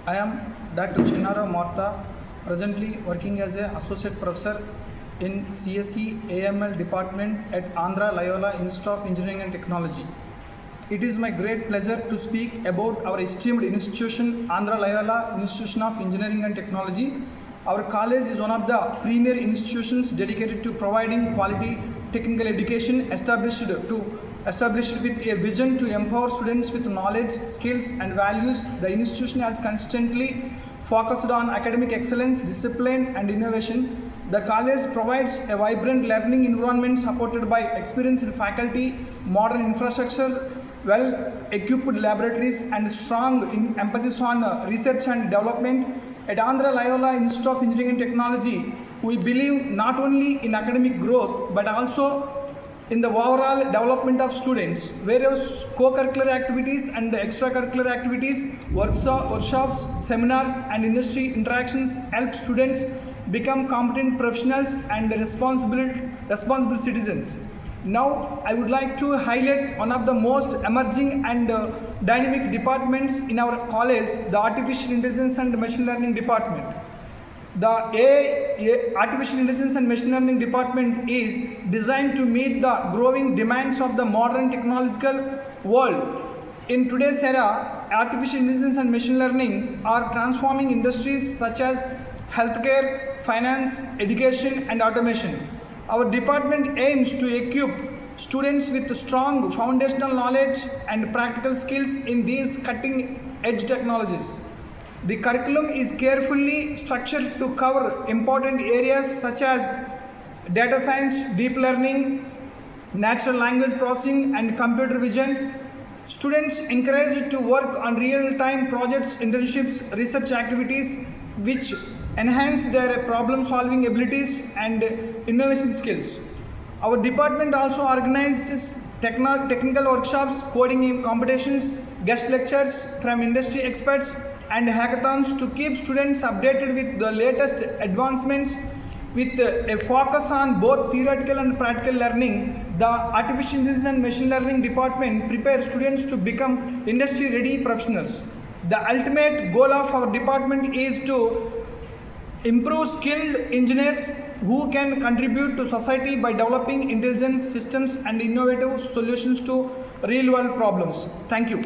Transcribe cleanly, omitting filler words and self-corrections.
I am Dr. Chinnara Martha, presently working as an associate professor in CSE AML department at Andhra Loyola Institute of Engineering and Technology. It is my great pleasure to speak about our esteemed institution, Andhra Loyola Institution of Engineering and Technology. Our college is one of the premier institutions dedicated to providing quality technical education established with a vision to empower students with knowledge, skills and values. The institution has consistently focused on academic excellence, discipline and innovation. The college provides a vibrant learning environment supported by experienced faculty, modern infrastructure, well-equipped laboratories and strong emphasis on research and development. At Andhra Loyola Institute of Engineering and Technology, we believe not only in academic growth but also in the overall development of students. Various co-curricular activities and extracurricular activities, workshops, seminars and industry interactions help students become competent professionals and responsible citizens. Now, I would like to highlight one of the most emerging and dynamic departments in our college, the Artificial Intelligence and Machine Learning Department. The Artificial Intelligence and Machine Learning Department is designed to meet the growing demands of the modern technological world. In today's era, Artificial Intelligence and Machine Learning are transforming industries such as healthcare, finance, education and automation. Our department aims to equip students with strong foundational knowledge and practical skills in these cutting-edge technologies. The curriculum is carefully structured to cover important areas such as data science, deep learning, natural language processing and computer vision. Students encouraged to work on real-time projects, internships, research activities which enhance their problem-solving abilities and innovation skills. Our department also organizes technical workshops, coding competitions, guest lectures from industry experts and hackathons to keep students updated with the latest advancements. With a focus on both theoretical and practical learning, the Artificial Intelligence and Machine Learning Department prepares students to become industry-ready professionals. The ultimate goal of our department is to improve skilled engineers who can contribute to society by developing intelligent systems and innovative solutions to real-world problems. Thank you.